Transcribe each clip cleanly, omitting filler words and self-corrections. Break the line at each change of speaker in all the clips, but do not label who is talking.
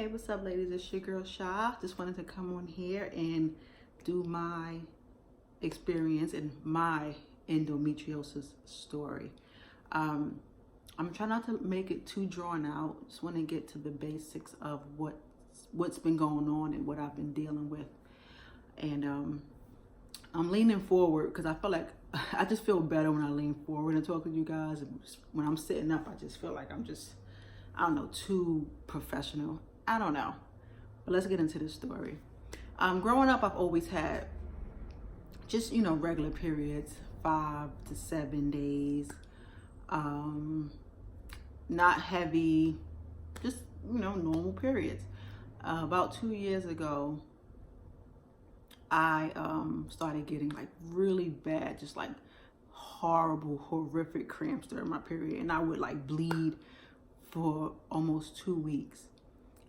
Hey, what's up, ladies? It's your girl Sha. Just wanted to come on here and do my experience and my endometriosis story. I'm trying not to make it too drawn out. Just want to get to the basics of what's been going on and what I've been dealing with. And I'm leaning forward because I feel like I just feel better when I lean forward and talk with you guys. And when I'm sitting up, I just feel like I don't know, too professional. I don't know. But let's get into this story. Growing up, I've always had just, regular periods, 5 to 7 days. Not heavy, just, normal periods. About 2 years ago, I started getting like really bad, just like horrible, horrific cramps during my period. And I would like bleed for almost 2 weeks.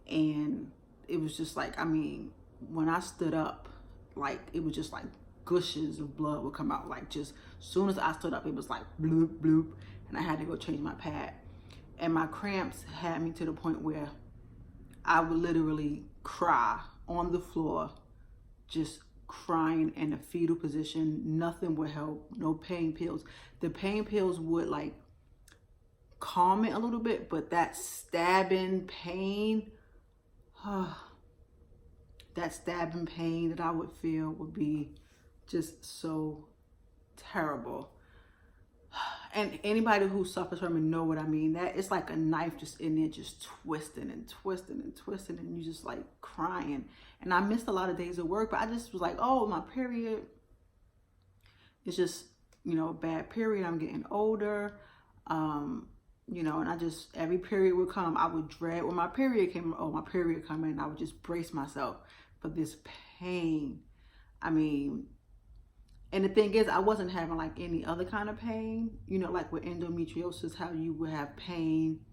And it was just like, when I stood up, like it was just like gushes of blood would come out. Like just as soon as I stood up, it was like bloop, bloop. And I had to go change my pad. And my cramps had me to the point where I would literally cry on the floor, just crying in a fetal position. Nothing would help, no pain pills. The pain pills would like calm it a little bit, but that stabbing pain, that stabbing pain that I would feel would be just so terrible. And anybody who suffers from it know what I mean. That it's like a knife just in there, just twisting and twisting and twisting, and you just like crying. And I missed a lot of days of work, but I just was like, oh, my period. It's just, a bad period. I'm getting older. And I just, every period would come, I would dread when my period came, my period coming, and I would just brace myself for this pain. And the thing is, I wasn't having like any other kind of pain, like with endometriosis, how you would have pain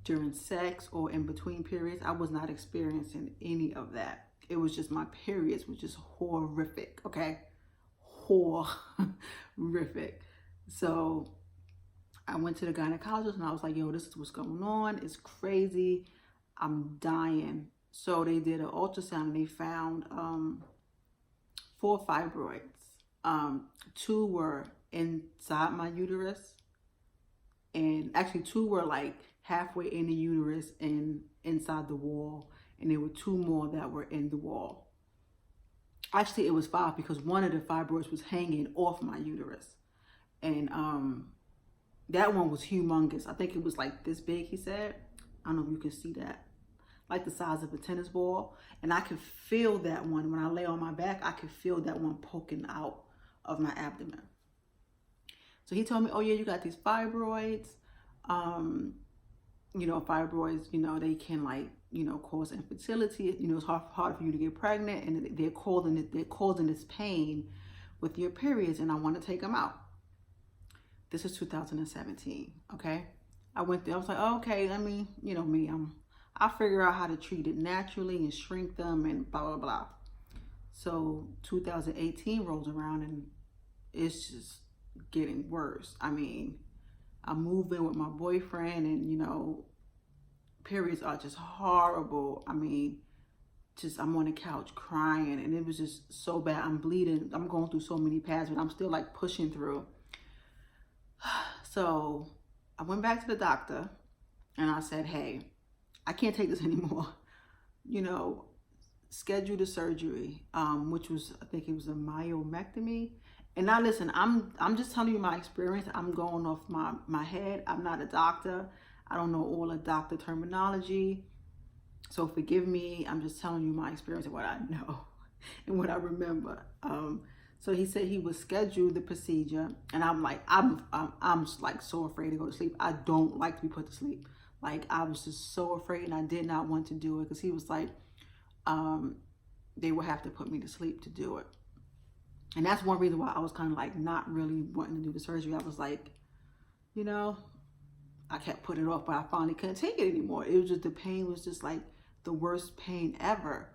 during sex or in between periods. I was not experiencing any of that. It was just my periods was just horrific, okay? Horrific. So I went to the gynecologist and I was like, yo, this is what's going on. It's crazy. I'm dying. So they did an ultrasound and they found 4 fibroids. 2 were inside my uterus. And actually 2 were like halfway in the uterus and inside the wall. And there were 2 more that were in the wall. Actually, it was 5 because one of the fibroids was hanging off my uterus. And that one was humongous. I think it was like this big, he said. I don't know if you can see that. Like the size of a tennis ball. And I could feel that one. When I lay on my back, I could feel that one poking out of my abdomen. So he told me, oh yeah, you got these fibroids. Fibroids, they can like, cause infertility. It's hard for you to get pregnant. And they're causing this pain with your periods. And I want to take them out. This is 2017, okay? I went there, I was like, oh, okay, let me, I'll figure out how to treat it naturally and shrink them and blah, blah, blah. So 2018 rolls around and it's just getting worse. I moved in with my boyfriend and, periods are just horrible. I'm on the couch crying and it was just so bad. I'm bleeding. I'm going through so many pads, but I'm still like pushing through. So I went back to the doctor and I said, hey, I can't take this anymore. Schedule the surgery, which was, I think it was a myomectomy. And now listen, I'm just telling you my experience. I'm going off my head. I'm not a doctor. I don't know all the doctor terminology. So forgive me. I'm just telling you my experience and what I know and what I remember. So he said he would schedule the procedure, and I'm like, I'm like so afraid to go to sleep. I don't like to be put to sleep. Like I was just so afraid, and I did not want to do it because he was like, they would have to put me to sleep to do it. And that's one reason why I was kind of like not really wanting to do the surgery. I was like, I kept putting it off, but I finally couldn't take it anymore. It was just, the pain was just like the worst pain ever.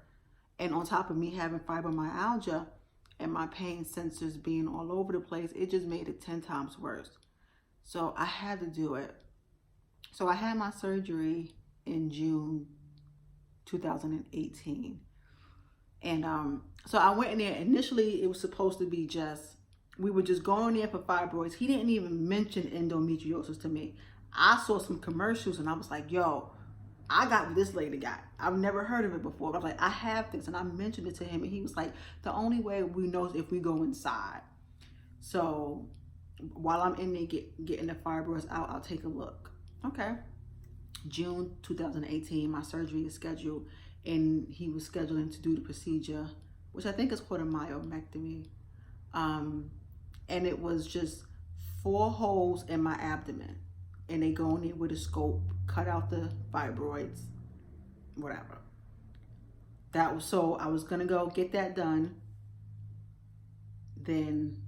And on top of me having fibromyalgia, and my pain sensors being all over the place, it just made it 10 times worse. So I had to do it. So I had my surgery in June 2018. And so I went in there. Initially, it was supposed to be we were just going there for fibroids. He didn't even mention endometriosis to me. I saw some commercials and I was like, yo, I got what this lady got. I've never heard of it before. But I was like, I have this. And I mentioned it to him. And he was like, the only way we know is if we go inside. So while I'm in there getting the fibroids out, I'll take a look. Okay. June 2018, my surgery is scheduled. And he was scheduling to do the procedure, which I think is called a myomectomy. And it was just 4 holes in my abdomen. And they go in there with a scope, cut out the fibroids, whatever. So I was gonna go get that done. Then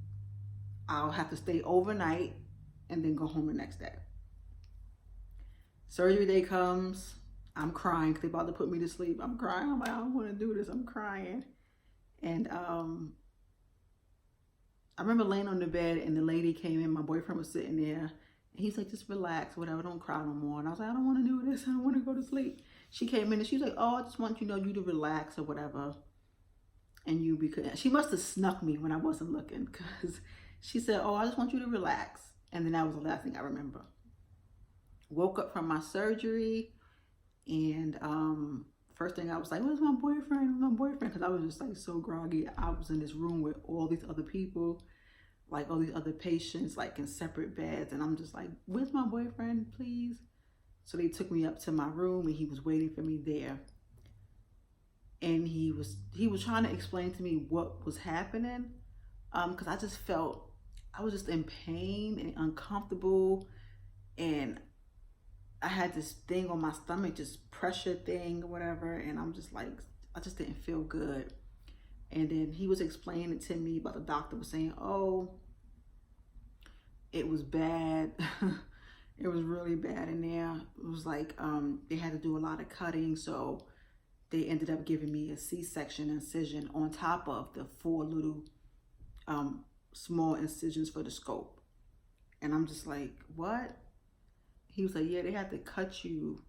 I'll have to stay overnight and then go home the next day. Surgery day comes. I'm crying because they're about to put me to sleep. I'm crying. I'm like, I don't want to do this. I'm crying. And I remember laying on the bed and the lady came in. My boyfriend was sitting there. And he's like, just relax, whatever. Don't cry no more. And I was like, I don't want to do this. I don't want to go to sleep. She came in and she was like, oh, I just want you to relax or whatever. And because she must have snuck me when I wasn't looking, because she said, oh, I just want you to relax. And then that was the last thing I remember. Woke up from my surgery. And first thing I was like, where's my boyfriend? My boyfriend, because I was just like so groggy. I was in this room with all these other people, like all these other patients, like in separate beds. And I'm just like, where's my boyfriend, please? So they took me up to my room and he was waiting for me there. And he was trying to explain to me what was happening. Because I just felt, I was just in pain and uncomfortable. And I had this thing on my stomach, just pressure thing or whatever. And I'm just like, I just didn't feel good. And then he was explaining it to me, but the doctor was saying, oh, it was bad. It was really bad in there. It was like, they had to do a lot of cutting. So they ended up giving me a C-section incision on top of the 4 little small incisions for the scope. And I'm just like, what? He was like, yeah, they had to cut you,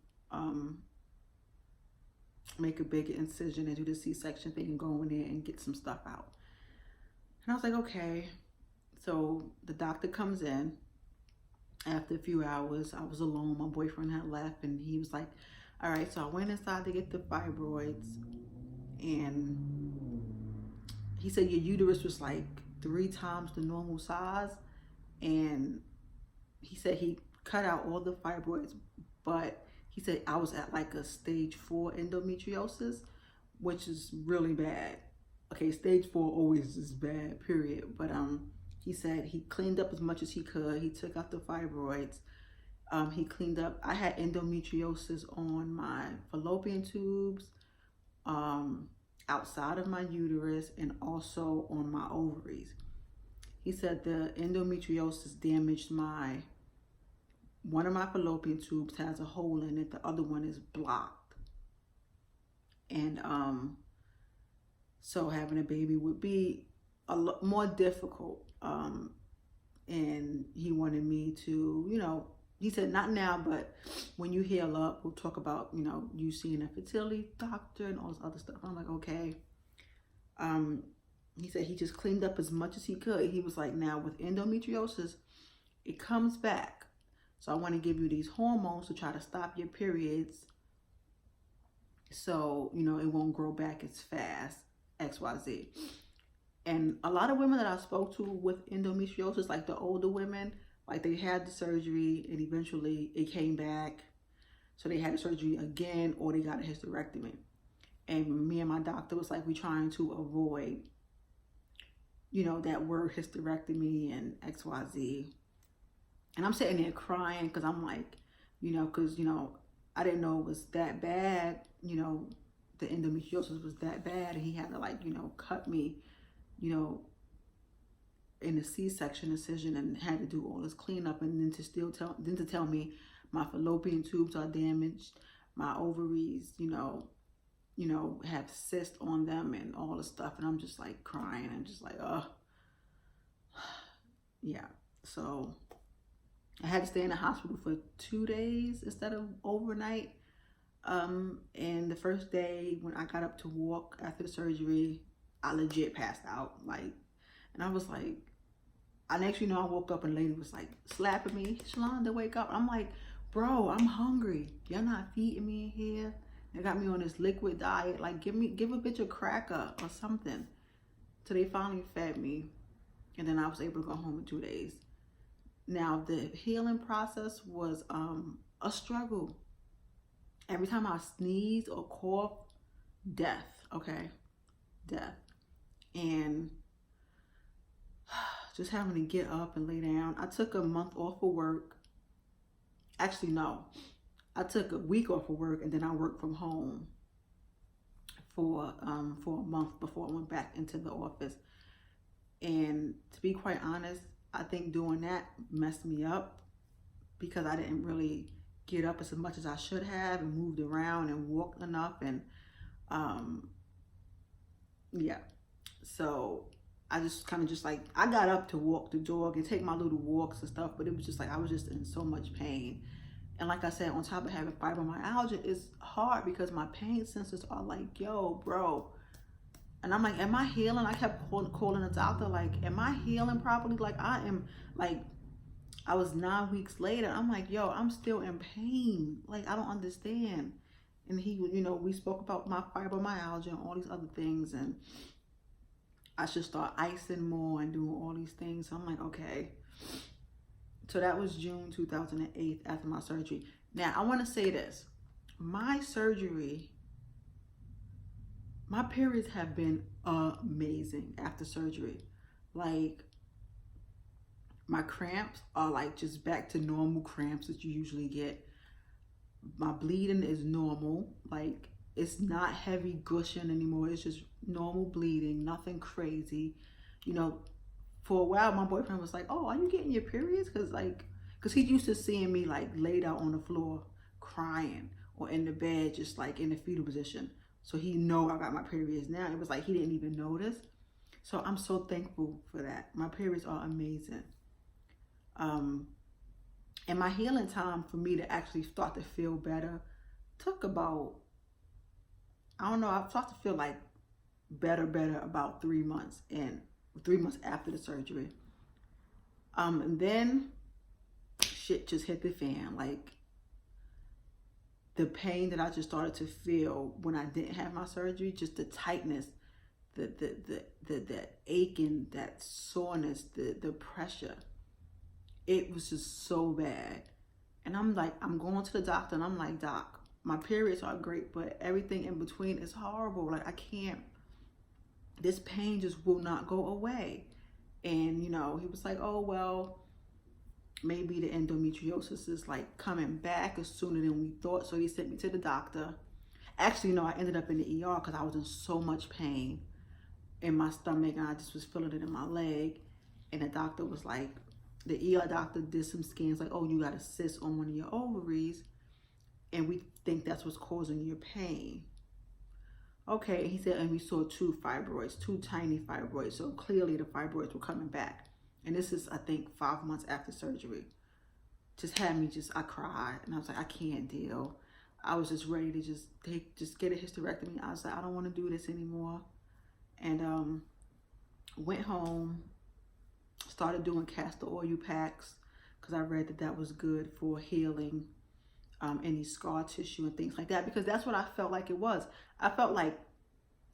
make a big incision and do the C-section thing and go in there and get some stuff out. And I was like, okay. So the doctor comes in. After a few hours, I was alone. My boyfriend had left and he was like, all right. So I went inside to get the fibroids. And he said, your uterus was like 3 times the normal size. And he said he cut out all the fibroids, but he said I was at like a stage 4 endometriosis, which is really bad. Okay, stage 4 always is bad, period. But he said he cleaned up as much as he could. He took out the fibroids. He cleaned up. I had endometriosis on my fallopian tubes, outside of my uterus, and also on my ovaries. He said the endometriosis damaged one of my fallopian tubes has a hole in it. The other one is blocked. And so having a baby would be a lot more difficult. And he wanted me to, he said, not now, but when you heal up, we'll talk about, you seeing a fertility doctor and all this other stuff. I'm like, okay. He said he just cleaned up as much as he could. He was like, now with endometriosis, it comes back. So I want to give you these hormones to try to stop your periods so, it won't grow back as fast, XYZ. And a lot of women that I spoke to with endometriosis, like the older women, like they had the surgery and eventually it came back. So they had the surgery again or they got a hysterectomy. And me and my doctor was like, we're trying to avoid, that word hysterectomy and XYZ. And I'm sitting there crying because I'm like, because, I didn't know it was that bad. The endometriosis was that bad. And he had to cut me, in a C-section incision and had to do all this cleanup. And then to tell me my fallopian tubes are damaged. My ovaries, have cysts on them and all this stuff. And I'm just like crying. I'm just like, oh, yeah. So I had to stay in the hospital for 2 days instead of overnight. And the first day when I got up to walk after the surgery, I legit passed out. Like, and I was like, I next, I woke up and the lady was like slapping me, Shalonda, wake up. I'm like, bro, I'm hungry. Y'all not feeding me in here. They got me on this liquid diet. Like, give a bitch a cracker or something. So they finally fed me, and then I was able to go home in 2 days. Now the healing process was a struggle. Every time I sneeze or cough, death. Okay, death. And just having to get up and lay down. I took a month off of work. Actually, no. I took a week off of work, and then I worked from home for a month before I went back into the office. And to be quite honest, I think doing that messed me up because I didn't really get up as much as I should have and moved around and walked enough. And yeah, so I just kind of just like, I got up to walk the dog and take my little walks and stuff, but it was just like, I was just in so much pain. And like I said, on top of having fibromyalgia, it's hard because my pain sensors are like, yo, bro. And I'm like, am I healing? I kept calling the doctor, like, am I healing properly? Like, I was 9 weeks later. I'm like, yo, I'm still in pain. Like, I don't understand. And he, we spoke about my fibromyalgia and all these other things. And I should start icing more and doing all these things. So I'm like, okay. So that was June 2008 after my surgery. Now, I want to say this. My surgery, my periods have been amazing after surgery. Like, my cramps are like just back to normal cramps that you usually get. My bleeding is normal. Like, it's not heavy gushing anymore. It's just normal bleeding, nothing crazy. For a while, my boyfriend was like, oh, are you getting your periods? Because he used to seeing me like laid out on the floor crying or in the bed, just like in the fetal position. So he know I got my periods now. It was like he didn't even notice. So I'm so thankful for that. My periods are amazing. And my healing time for me to actually start to feel better took about, I don't know, I started to feel like better about 3 months in. 3 months after the surgery. And then shit just hit the fan. Like, the pain that I just started to feel when I didn't have my surgery, just the tightness, the aching, that soreness, the pressure. It was just so bad. And I'm like, I'm going to the doctor and I'm like, doc, my periods are great, but everything in between is horrible. Like, I can't. This pain just will not go away. And, he was like, oh, well, maybe the endometriosis is like coming back as sooner than we thought. So he sent me to the doctor. Actually, I ended up in the ER because I was in so much pain in my stomach and I just was feeling it in my leg. And the doctor was like, the ER doctor did some scans like, oh, you got a cyst on one of your ovaries. And we think that's what's causing your pain. Okay, he said, and we saw 2 fibroids, 2 tiny fibroids. So clearly the fibroids were coming back. And this is, I think, 5 months after surgery. Just had me I cried. And I was like, I can't deal. I was just ready to just get a hysterectomy. I was like, I don't want to do this anymore. And went home, started doing castor oil packs because I read that was good for healing any scar tissue and things like that, because that's what I felt like it was. I felt like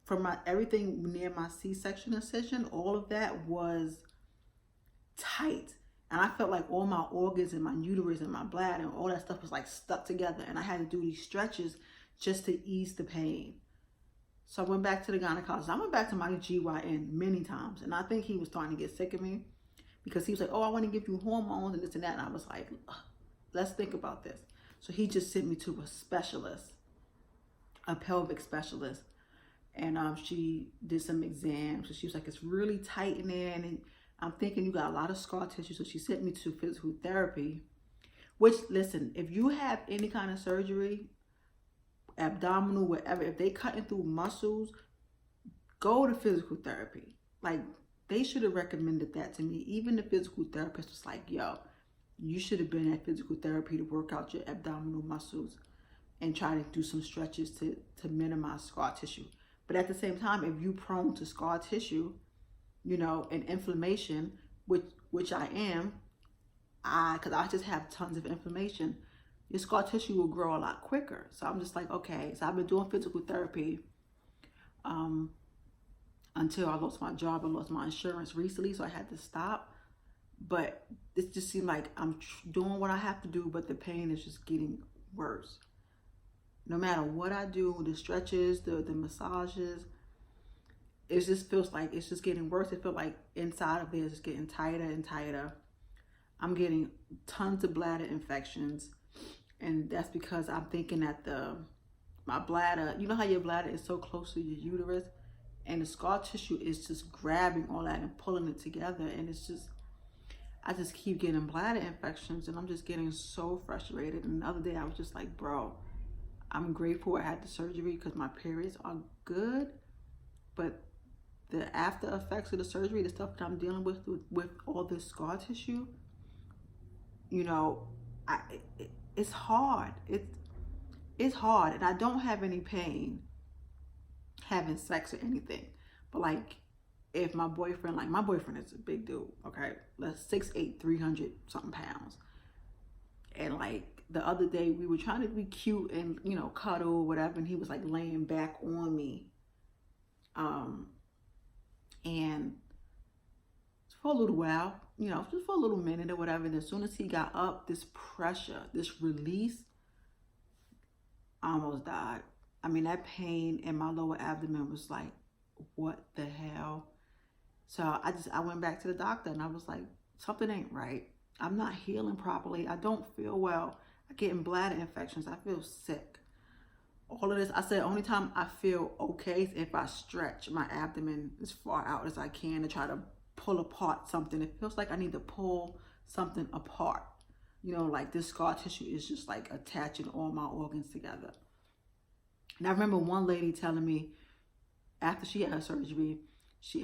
from everything near my C-section incision, all of that was tight. And I felt like all my organs and my uterus and my bladder and all that stuff was like stuck together. And I had to do these stretches just to ease the pain. So I went back to the gynecologist. I went back to my GYN many times. And I think he was starting to get sick of me because he was like, oh, I want to give you hormones and this and that. And I was like, let's think about this. So he just sent me to a specialist, a pelvic specialist. And she did some exams. So she was like, it's really tight in there. And I'm thinking you got a lot of scar tissue. So she sent me to physical therapy, which, listen, if you have any kind of surgery, abdominal, whatever, if they cutting through muscles, go to physical therapy. Like, they should have recommended that to me. Even the physical therapist was like, yo, you should have been at physical therapy to work out your abdominal muscles. and try to do some stretches to minimize scar tissue. But at the same time, if you're prone to scar tissue, you know, and inflammation, which I am, because I just have tons of inflammation, your scar tissue will grow a lot quicker. So I'm just like, okay. So I've been doing physical therapy until I lost my job. I lost my insurance recently, so I had to stop. But it just seemed like I'm doing what I have to do, but the pain is just getting worse. No matter what I do, the stretches, the massages, it just feels like it's just getting worse. It feels like inside of there is just getting tighter and tighter. I'm getting tons of bladder infections, and that's because I'm thinking that my bladder, you know how your bladder is so close to your uterus, and the scar tissue is just grabbing all that and pulling it together, and it's just, I just keep getting bladder infections, and I'm just getting so frustrated. And the other day I was just like, bro, I'm grateful I had the surgery because my periods are good, but the after effects of the surgery, the stuff that I'm dealing with all this scar tissue, you know, it's hard. It's hard, and I don't have any pain having sex or anything. But like, if my boyfriend is a big dude, okay, that's 6'8", 300 something pounds, and like the other day we were trying to be cute and, you know, cuddle or whatever, and he was like laying back on me, and for a little while, you know, just for a little minute or whatever. And as soon as he got up, this pressure, this release, I almost died. I mean, that pain in my lower abdomen was like, what the hell? So I went back to the doctor, and I was like, something ain't right. I'm not healing properly. I don't feel well. I'm getting bladder infections. I feel sick. All of this, I said, only time I feel okay is if I stretch my abdomen as far out as I can to try to pull apart something. It feels like I need to pull something apart. You know, like this scar tissue is just like attaching all my organs together. And I remember one lady telling me after she had her surgery,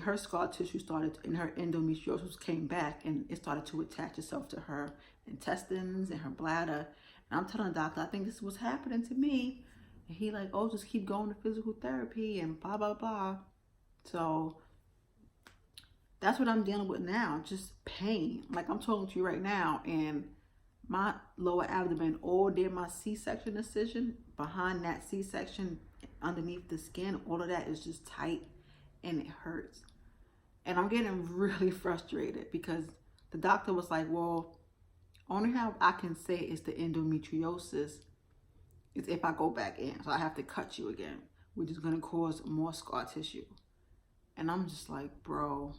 her scar tissue started, and her endometriosis came back, and it started to attach itself to her intestines and her bladder. And I'm telling the doctor, I think this is what's happening to me. And he like, oh, just keep going to physical therapy and blah, blah, blah. So that's what I'm dealing with now, just pain. Like I'm talking to you right now, and my lower abdomen, all near my C-section incision, behind that C-section, underneath the skin, all of that is just tight and it hurts. And I'm getting really frustrated because the doctor was like, well, only how I can say it's the endometriosis is if I go back in. So I have to cut you again, which is going to cause more scar tissue. And I'm just like, bro,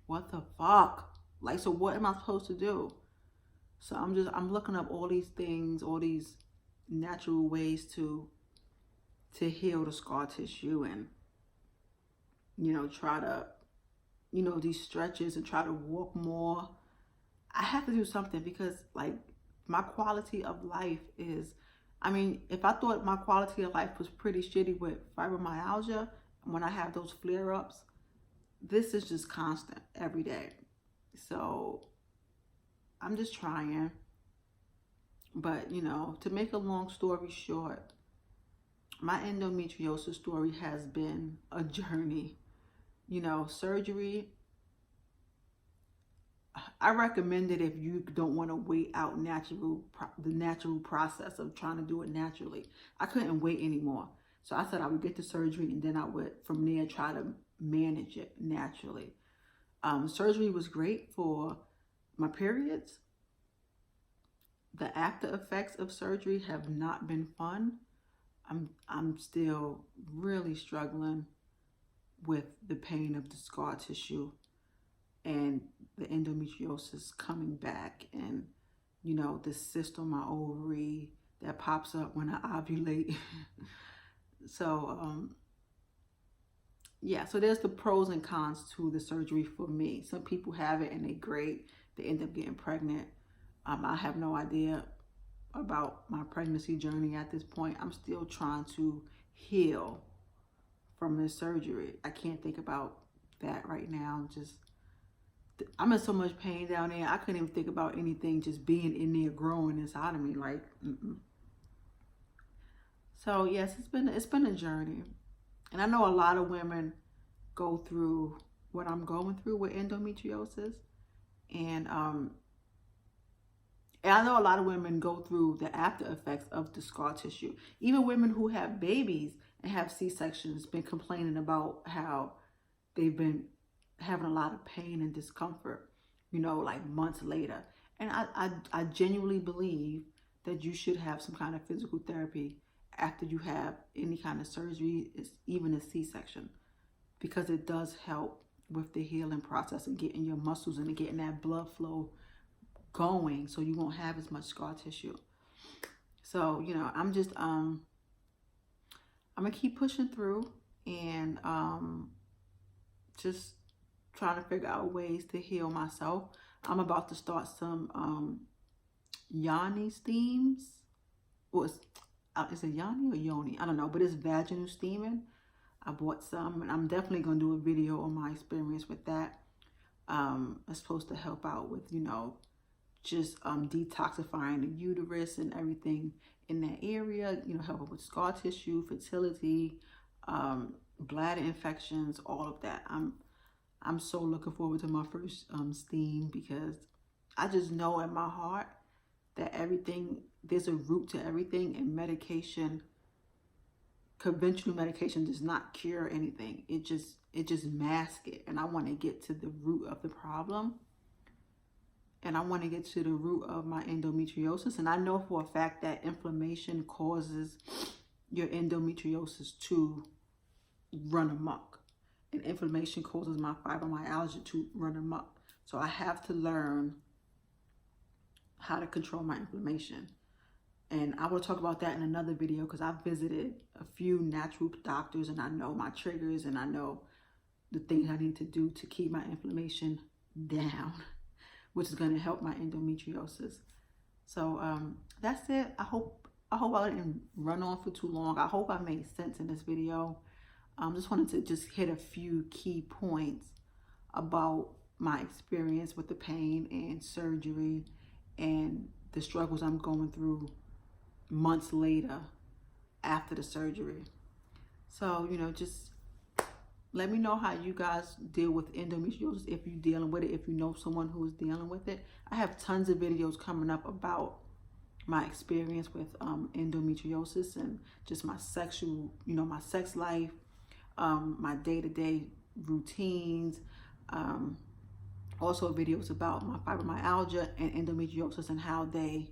what the fuck? Like, so what am I supposed to do? So I'm looking up all these things, all these natural ways to heal the scar tissue, and, you know, try to, you know, these stretches, and try to walk more. I have to do something because like my quality of life is, I mean, if I thought my quality of life was pretty shitty with fibromyalgia, when I have those flare-ups, this is just constant every day. So I'm just trying. But, you know, to make a long story short, my endometriosis story has been a journey. You know, surgery, I recommend it if you don't want to wait out the natural process of trying to do it naturally. I couldn't wait anymore. So I said I would get the surgery, and then I would, from there, try to manage it naturally. Surgery was great for my periods. The after effects of surgery have not been fun. I'm still really struggling with the pain of the scar tissue and the endometriosis coming back, and, you know, the cyst on my ovary that pops up when I ovulate. So yeah, so there's the pros and cons to the surgery for me. Some people have it and they're great. They end up getting pregnant. I have no idea about my pregnancy journey at this point. I'm still trying to heal from this surgery. I can't think about that right now. I'm in so much pain down there. I couldn't even think about anything just being in there growing inside of me. Like, So yes, it's been a journey. And I know a lot of women go through what I'm going through with endometriosis. And and I know a lot of women go through the after effects of the scar tissue. Even women who have babies and have C-sections been complaining about how they've been having a lot of pain and discomfort, you know, like months later. And I genuinely believe that you should have some kind of physical therapy after you have any kind of surgery, even a C-section, because it does help with the healing process and getting your muscles and getting that blood flow going so you won't have as much scar tissue. So, you know, I'm gonna keep pushing through and just trying to figure out ways to heal myself. I'm about to start some yoni steams. Or is it yoni or yoni? I don't know, but it's vaginal steaming. I bought some, and I'm definitely gonna do a video on my experience with that. It's supposed to help out with, you know, just detoxifying the uterus and everything in that area, you know, helping with scar tissue, fertility, bladder infections, all of that. I'm so looking forward to my first steam, because I just know in my heart that everything, there's a root to everything, and medication, conventional medication, does not cure anything. It just masks it, and I want to get to the root of the problem. And I want to get to the root of my endometriosis. And I know for a fact that inflammation causes your endometriosis to run amok. And inflammation causes my fibromyalgia to run amok. So I have to learn how to control my inflammation. And I will talk about that in another video, because I've visited a few natural doctors, and I know my triggers, and I know the things I need to do to keep my inflammation down, which is going to help my endometriosis. So that's it. I hope I didn't run on for too long. I hope I made sense in this video. Just wanted to just hit a few key points about my experience with the pain and surgery and the struggles I'm going through months later after the surgery. So, you know, just let me know how you guys deal with endometriosis, if you're dealing with it, if you know someone who is dealing with it. I have tons of videos coming up about my experience with endometriosis and just my sexual, you know, my sex life, my day-to-day routines, also videos about my fibromyalgia and endometriosis and how they,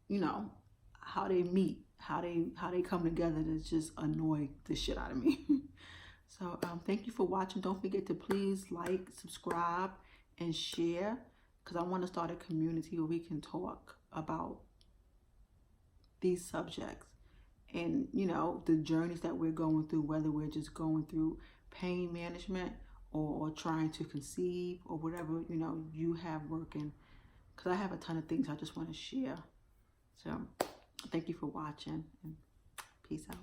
you know, how they meet, how they come together to just annoy the shit out of me. So thank you for watching. Don't forget to please like, subscribe, and share, because I want to start a community where we can talk about these subjects and, you know, the journeys that we're going through, whether we're just going through pain management or trying to conceive or whatever, you know, you have working, because I have a ton of things I just want to share. So thank you for watching, and peace out.